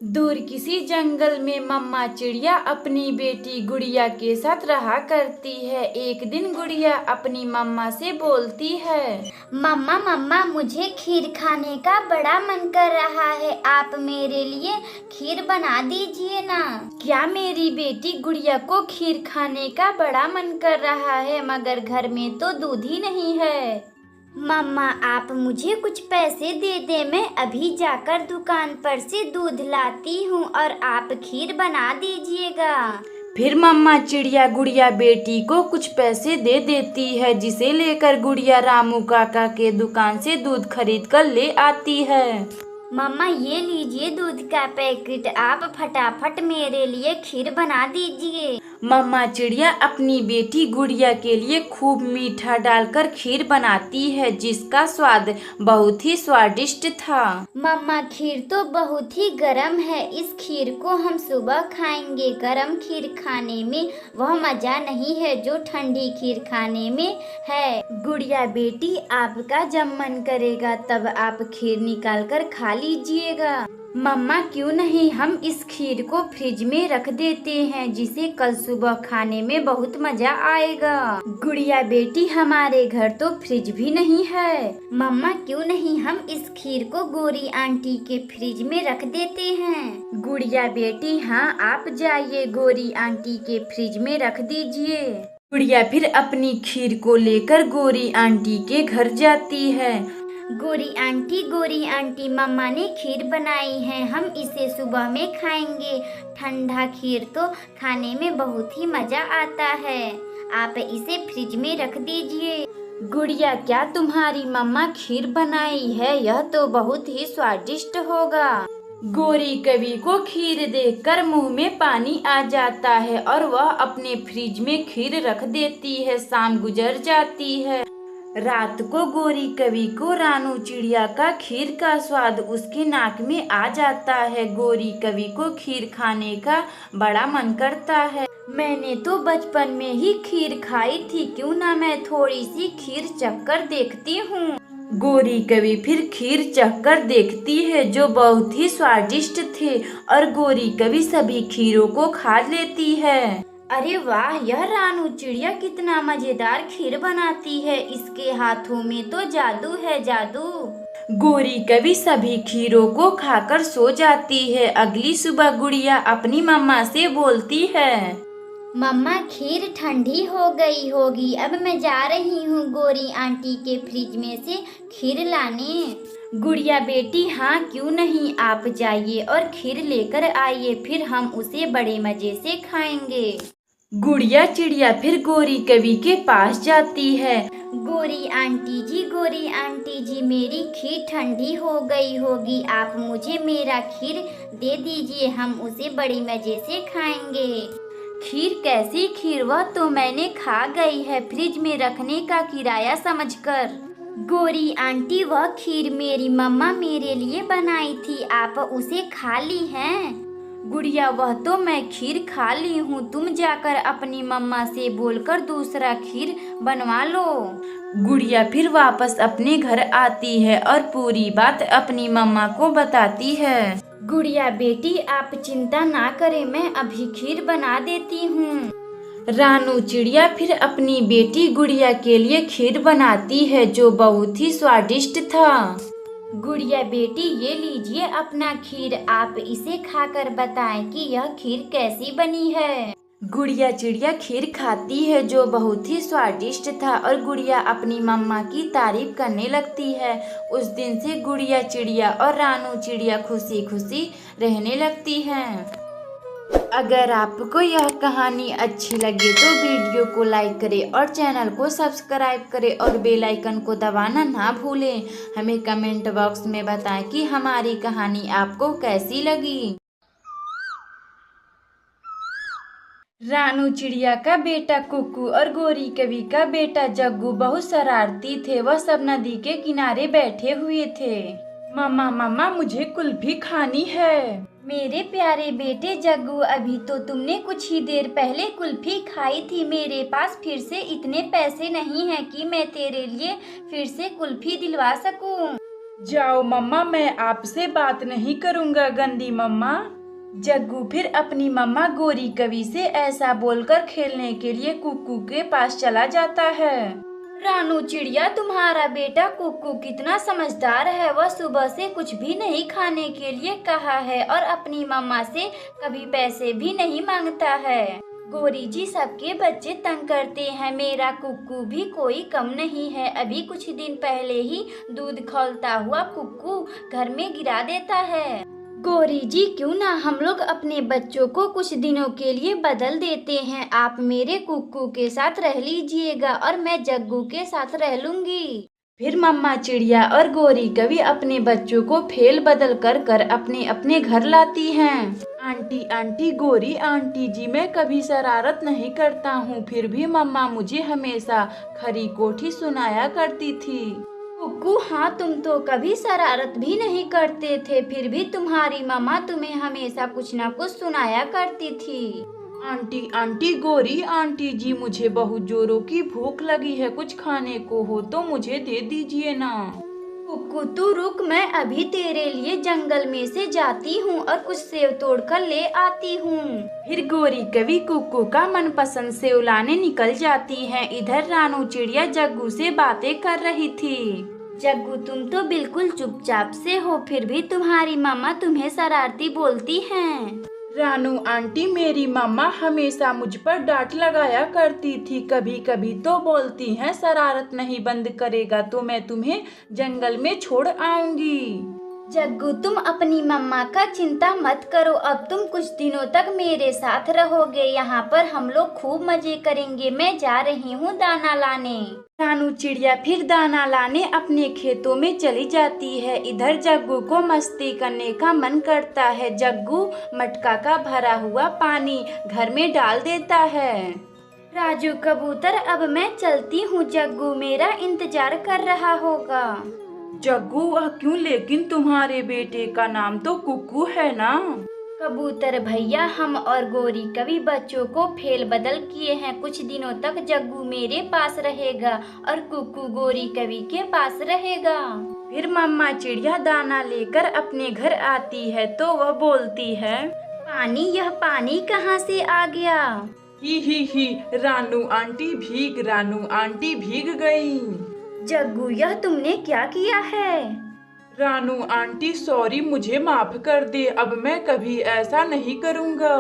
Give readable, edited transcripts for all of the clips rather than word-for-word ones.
दूर किसी जंगल में मम्मा चिड़िया अपनी बेटी गुड़िया के साथ रहा करती है। एक दिन गुड़िया अपनी मम्मा से बोलती है, मम्मा मम्मा मुझे खीर खाने का बड़ा मन कर रहा है, आप मेरे लिए खीर बना दीजिए ना। क्या मेरी बेटी गुड़िया को खीर खाने का बड़ा मन कर रहा है, मगर घर में तो दूध ही नहीं है। मम्मा आप मुझे कुछ पैसे दे दे, मैं अभी जाकर दुकान पर से दूध लाती हूँ और आप खीर बना दीजिएगा। फिर मम्मा चिड़िया गुड़िया बेटी को कुछ पैसे दे देती है, जिसे लेकर गुड़िया रामू काका के दुकान से दूध खरीद कर ले आती है। मम्मा ये लीजिए दूध का पैकेट, आप फटाफट मेरे लिए खीर बना दीजिए। मम्मा चिड़िया अपनी बेटी गुड़िया के लिए खूब मीठा डालकर खीर बनाती है, जिसका स्वाद बहुत ही स्वादिष्ट था। मम्मा खीर तो बहुत ही गरम है, इस खीर को हम सुबह खाएंगे। गरम खीर खाने में वह मजा नहीं है जो ठंडी खीर खाने में है। गुड़िया बेटी आपका जब मन करेगा तब आप खीर निकाल कर खा लीजिएगा। मम्मा क्यों नहीं, हम इस खीर को फ्रिज में रख देते हैं, जिसे कल सुबह खाने में बहुत मजा आएगा। गुड़िया बेटी हमारे घर तो फ्रिज भी नहीं है। मम्मा क्यों नहीं, हम इस खीर को गोरी आंटी के फ्रिज में रख देते हैं। गुड़िया बेटी हाँ, आप जाइए गोरी आंटी के फ्रिज में रख दीजिए। गुड़िया फिर अपनी खीर को लेकर गोरी आंटी के घर जाती है। गोरी आंटी मम्मा ने खीर बनाई है, हम इसे सुबह में खाएंगे। ठंडा खीर तो खाने में बहुत ही मजा आता है, आप इसे फ्रिज में रख दीजिए। गुड़िया क्या तुम्हारी मम्मा खीर बनाई है, यह तो बहुत ही स्वादिष्ट होगा। गोरी कवि को खीर देखकर मुंह में पानी आ जाता है और वह अपने फ्रिज में खीर रख देती है। शाम गुजर जाती है। रात को गोरी कवि को रानू चिड़िया का खीर का स्वाद उसके नाक में आ जाता है। गोरी कवि को खीर खाने का बड़ा मन करता है। मैंने तो बचपन में ही खीर खाई थी, क्यों ना मैं थोड़ी सी खीर चखकर देखती हूँ। गोरी कवि फिर खीर चखकर देखती है, जो बहुत ही स्वादिष्ट थे, और गोरी कवि सभी खीरों को खा लेती है। अरे वाह, यह रानू चिड़िया कितना मजेदार खीर बनाती है, इसके हाथों में तो जादू है जादू। गोरी कवि सभी खीरों को खाकर सो जाती है। अगली सुबह गुड़िया अपनी मम्मा से बोलती है, मम्मा खीर ठंडी हो गई होगी, अब मैं जा रही हूँ गोरी आंटी के फ्रिज में से खीर लाने। गुड़िया बेटी हाँ क्यों नहीं, आप जाइए और खीर लेकर आइए, फिर हम उसे बड़े मजे से खाएंगे। गुड़िया चिड़िया फिर गोरी कवि के पास जाती है। गोरी आंटी जी मेरी खीर ठंडी हो गई होगी, आप मुझे मेरा खीर दे दीजिए, हम उसे बड़ी मजे से खाएंगे। खीर कैसी खीर, वह तो मैंने खा गई है, फ्रिज में रखने का किराया समझकर। गोरी आंटी वह खीर मेरी मम्मा मेरे लिए बनाई थी, आप उसे खा ली हैं। गुड़िया वह तो मैं खीर खा ली हूँ, तुम जाकर अपनी मम्मा से बोलकर दूसरा खीर बनवा लो। गुड़िया फिर वापस अपने घर आती है और पूरी बात अपनी मम्मा को बताती है। गुड़िया बेटी आप चिंता ना करें, मैं अभी खीर बना देती हूँ। रानू चिड़िया फिर अपनी बेटी गुड़िया के लिए खीर बनाती है, जो बहुत ही स्वादिष्ट था। गुड़िया बेटी ये लीजिए अपना खीर, आप इसे खाकर बताएं कि यह खीर कैसी बनी है। गुड़िया चिड़िया खीर खाती है, जो बहुत ही स्वादिष्ट था, और गुड़िया अपनी मम्मा की तारीफ करने लगती है। उस दिन से गुड़िया चिड़िया और रानू चिड़िया खुशी खुशी रहने लगती हैं। अगर आपको यह कहानी अच्छी लगे तो वीडियो को लाइक करें और चैनल को सब्सक्राइब करें और बेल आइकन को दबाना ना भूलें। हमें कमेंट बॉक्स में बताएं कि हमारी कहानी आपको कैसी लगी। रानू चिड़िया का बेटा कुक्कू और गोरी कवि का बेटा जग्गू बहुत शरारती थे। वह सब नदी के किनारे बैठे हुए थे। मम्मा मम्मा मुझे कुल्फी खानी है। मेरे प्यारे बेटे जग्गू, अभी तो तुमने कुछ ही देर पहले कुल्फी खाई थी, मेरे पास फिर से इतने पैसे नहीं हैं कि मैं तेरे लिए फिर से कुल्फी दिलवा सकूं। जाओ मम्मा, मैं आपसे बात नहीं करूँगा गंदी मम्मा। जग्गू फिर अपनी मम्मा गौरी कवि से ऐसा बोलकर खेलने के लिए कुक्कू के पास चला जाता है। रानू चिड़िया, तुम्हारा बेटा कुक्कू कितना समझदार है। वह सुबह से कुछ भी नहीं खाने के लिए कहा है और अपनी मम्मा से कभी पैसे भी नहीं मांगता है। गौरी जी, सबके बच्चे तंग करते हैं, मेरा कुक्कू भी कोई कम नहीं है। अभी कुछ दिन पहले ही दूध खौलता हुआ कुक्कू घर में गिरा देता है। गौरी जी, क्यों ना हम लोग अपने बच्चों को कुछ दिनों के लिए बदल देते हैं। आप मेरे कुक्कू के साथ रह लीजिएगा और मैं जग्गू के साथ रह लूंगी। फिर मम्मा चिड़िया और गौरी कवि अपने बच्चों को फेल बदल कर अपने अपने घर लाती हैं। आंटी आंटी गौरी आंटी जी, मैं कभी शरारत नहीं करता हूँ, फिर भी मम्मा मुझे हमेशा खरी कोठी सुनाया करती थी। कुक्कू, हाँ, तुम तो कभी शरारत भी नहीं करते थे, फिर भी तुम्हारी मम्मा तुम्हें हमेशा कुछ न कुछ सुनाया करती थी। आंटी आंटी गौरी आंटी जी, मुझे बहुत जोरों की भूख लगी है, कुछ खाने को हो तो मुझे दे दीजिए ना। कुक्कू, तू रुक, मैं अभी तेरे लिए जंगल में से जाती हूँ और कुछ सेव तोड़कर ले आती हूँ। फिर गौरी कवि कुक्कू का मनपसंद सेव लाने निकल जाती है। इधर रानू चिड़िया जग्गू से बातें कर रही थी। जग्गू, तुम तो बिल्कुल चुपचाप से हो, फिर भी तुम्हारी मम्मा तुम्हें शरारती बोलती हैं। रानू आंटी, मेरी मम्मा हमेशा मुझ पर डांट लगाया करती थी, कभी कभी तो बोलती हैं शरारत नहीं बंद करेगा तो मैं तुम्हें जंगल में छोड़ आऊंगी। जग्गू, तुम अपनी मम्मा का चिंता मत करो, अब तुम कुछ दिनों तक मेरे साथ रहोगे, यहाँ पर हम लोग खूब मजे करेंगे। मैं जा रही हूँ दाना लाने। रानू चिड़िया फिर दाना लाने अपने खेतों में चली जाती है। इधर जग्गू को मस्ती करने का मन करता है। जग्गू मटका का भरा हुआ पानी घर में डाल देता है। राजू कबूतर, अब मैं चलती हूँ, जग्गू मेरा इंतजार कर रहा होगा। जग्गू, वह क्यों? लेकिन तुम्हारे बेटे का नाम तो कुक्कू है ना। कबूतर भैया, हम और गौरी कवि बच्चों को फेल बदल किए हैं, कुछ दिनों तक जग्गू मेरे पास रहेगा और कुक्कू गौरी कवि के पास रहेगा। फिर मम्मा चिड़िया दाना लेकर अपने घर आती है तो वह बोलती है, पानी, यह पानी कहाँ से आ गया? ही, रानू आंटी भीग गई। जग्गू, यह तुमने क्या किया है? रानू आंटी, सॉरी, मुझे माफ कर दे, अब मैं कभी ऐसा नहीं करूँगा।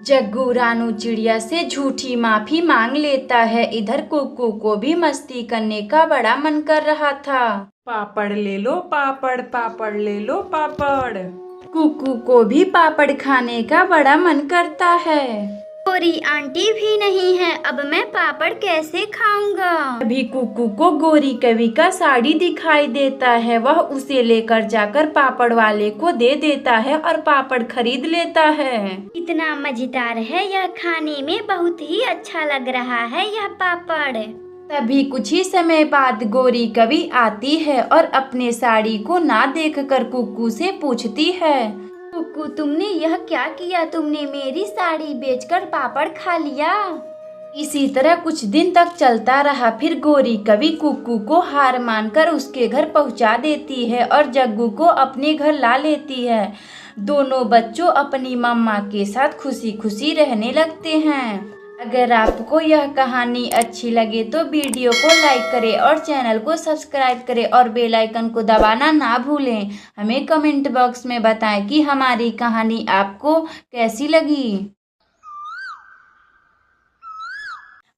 जग्गू रानू चिड़िया से झूठी माफी मांग लेता है। इधर कुक्कू को भी मस्ती करने का बड़ा मन कर रहा था। पापड़ ले लो पापड़, पापड़ ले लो पापड़। कुक्कू को भी पापड़ खाने का बड़ा मन करता है। गौरी आंटी भी नहीं है, अब मैं पापड़ कैसे खाऊंगा? अभी कुक्कू को गौरी कवि का साड़ी दिखाई देता है। वह उसे लेकर जाकर पापड़ वाले को दे देता है और पापड़ खरीद लेता है। इतना मजेदार है, यह खाने में बहुत ही अच्छा लग रहा है यह पापड़। तभी कुछ ही समय बाद गौरी कवि आती है और अपने साड़ी को ना देखकर कुक्कू से पूछती है, कुक्कू, तुमने यह क्या किया? तुमने मेरी साड़ी बेचकर पापड़ खा लिया। इसी तरह कुछ दिन तक चलता रहा। फिर गौरी कवि कुक्कू को हार मानकर उसके घर पहुंचा देती है और जग्गू को अपने घर ला लेती है। दोनों बच्चों अपनी मम्मा के साथ खुशी खुशी रहने लगते हैं। अगर आपको यह कहानी अच्छी लगे तो वीडियो को लाइक करें और चैनल को सब्सक्राइब करें और बेल आइकन को दबाना ना भूलें। हमें कमेंट बॉक्स में बताएं कि हमारी कहानी आपको कैसी लगी।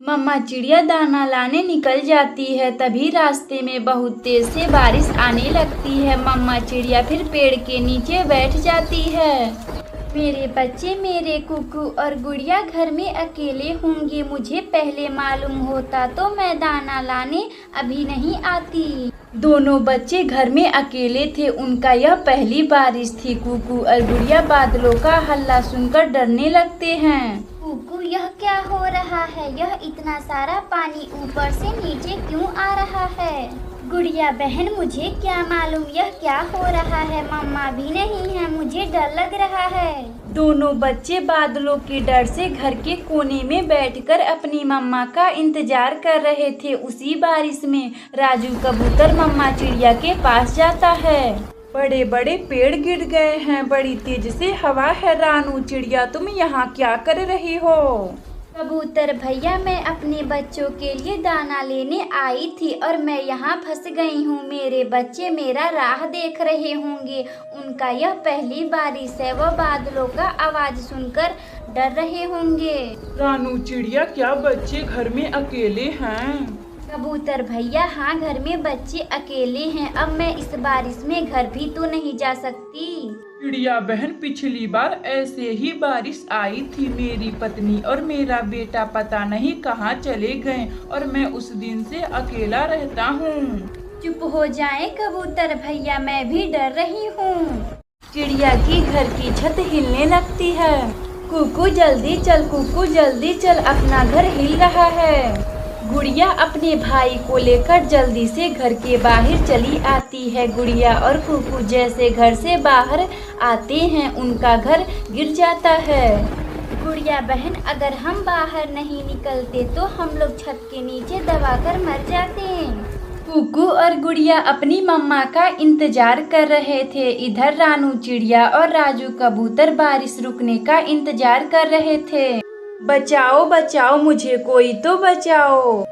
मम्मा चिड़िया दाना लाने निकल जाती है। तभी रास्ते में बहुत तेज से बारिश आने लगती है। मम्मा चिड़िया फिर पेड़ के नीचे बैठ जाती है। मेरे बच्चे, मेरे कुक्कू और गुड़िया घर में अकेले होंगे। मुझे पहले मालूम होता तो मैं दाना लाने अभी नहीं आती। दोनों बच्चे घर में अकेले थे। उनका यह पहली बारिश थी। कुक्कू और गुड़िया बादलों का हल्ला सुनकर डरने लगते हैं। कुक्कू, यह क्या हो रहा है? यह इतना सारा पानी ऊपर से नीचे क्यों आ रहा है? गुड़िया बहन, मुझे क्या मालूम यह क्या हो रहा है। मम्मा भी नहीं है, मुझे डर लग रहा है। दोनों बच्चे बादलों के डर से घर के कोने में बैठकर अपनी मम्मा का इंतजार कर रहे थे। उसी बारिश में राजू कबूतर मम्मा चिड़िया के पास जाता है। बड़े बड़े पेड़ गिर गए हैं, बड़ी तेज से हवा है। रानू चिड़िया, तुम यहाँ क्या कर रही हो? कबूतर भैया, मैं अपने बच्चों के लिए दाना लेने आई थी और मैं यहाँ फंस गई हूँ। मेरे बच्चे मेरा राह देख रहे होंगे। उनका यह पहली बारिश है, वह बादलों का आवाज सुनकर डर रहे होंगे। रानू चिड़िया, क्या बच्चे घर में अकेले हैं? कबूतर भैया, हाँ, घर में बच्चे अकेले हैं। अब मैं इस बारिश में घर भी तो नहीं जा सकती। चिड़िया बहन, पिछली बार ऐसे ही बारिश आई थी। मेरी पत्नी और मेरा बेटा पता नहीं कहाँ चले गए और मैं उस दिन से अकेला रहता हूँ। चुप हो जाएं कबूतर भैया, मैं भी डर रही हूँ। चिड़िया की घर की छत हिलने लगती है। कुकू जल्दी चल, कुकू जल्दी चल, अपना घर हिल रहा है। गुड़िया अपने भाई को लेकर जल्दी से घर के बाहर चली आती है। गुड़िया और कुकू जैसे घर से बाहर आते हैं, उनका घर गिर जाता है। गुड़िया बहन, अगर हम बाहर नहीं निकलते तो हम लोग छत के नीचे दबाकर मर जाते। कुकू और गुड़िया अपनी मम्मा का इंतजार कर रहे थे। इधर रानू चिड़िया और राजू कबूतर बारिश रुकने का इंतजार कर रहे थे। बचाओ बचाओ, मुझे कोई तो बचाओ।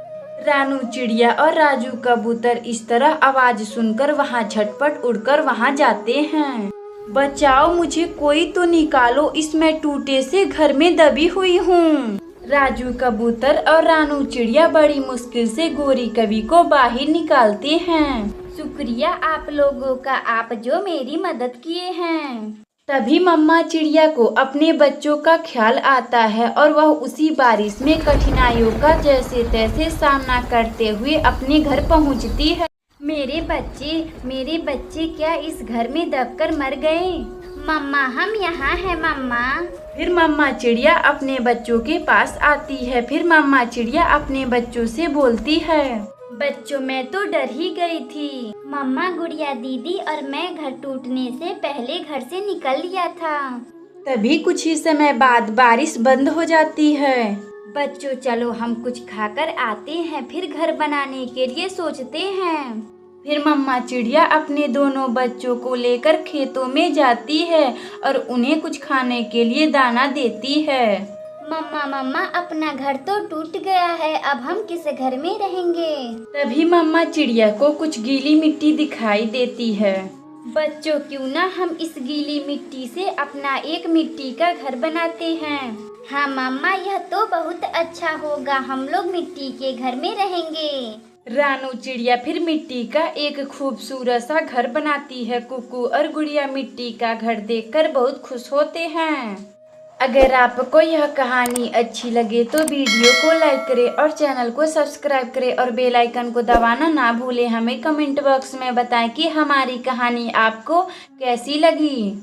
रानू चिड़िया और राजू कबूतर इस तरह आवाज सुनकर वहाँ झटपट उड़कर वहाँ जाते हैं। बचाओ, मुझे कोई तो निकालो, इसमें टूटे से घर में दबी हुई हूँ। राजू कबूतर और रानू चिड़िया बड़ी मुश्किल से गोरी कवि को बाहर निकालते हैं। शुक्रिया आप लोगों का, आप जो मेरी मदद किए हैं। तभी मम्मा चिड़िया को अपने बच्चों का ख्याल आता है और वह उसी बारिश में कठिनाइयों का जैसे तैसे सामना करते हुए अपने घर पहुंचती है। मेरे बच्चे क्या इस घर में दबकर मर गए? मम्मा, हम यहाँ हैं मम्मा। फिर मम्मा चिड़िया अपने बच्चों के पास आती है। फिर मम्मा चिड़िया अपने बच्चों से बोलती है, बच्चों, मैं तो डर ही गई थी। मम्मा, गुड़िया दीदी और मैं घर टूटने से पहले घर से निकल लिया था। तभी कुछ ही समय बाद बारिश बंद हो जाती है। बच्चों, चलो हम कुछ खाकर आते हैं, फिर घर बनाने के लिए सोचते हैं। फिर मम्मा चिड़िया अपने दोनों बच्चों को लेकर खेतों में जाती है और उन्हें कुछ खाने के लिए दाना देती है। मम्मा, अपना घर तो टूट गया है, अब हम किस घर में रहेंगे? तभी मम्मा चिड़िया को कुछ गीली मिट्टी दिखाई देती है। बच्चों, क्यों ना हम इस गीली मिट्टी से अपना एक मिट्टी का घर बनाते हैं। हाँ मम्मा, यह तो बहुत अच्छा होगा, हम लोग मिट्टी के घर में रहेंगे। रानू चिड़िया फिर मिट्टी का एक खूबसूरत सा घर बनाती है। कुकू और गुड़िया मिट्टी का घर देखकर बहुत खुश होते हैं। अगर आपको यह कहानी अच्छी लगे तो वीडियो को लाइक करें और चैनल को सब्सक्राइब करें और बेल आइकन को दबाना ना भूलें। हमें कमेंट बॉक्स में बताएं कि हमारी कहानी आपको कैसी लगी।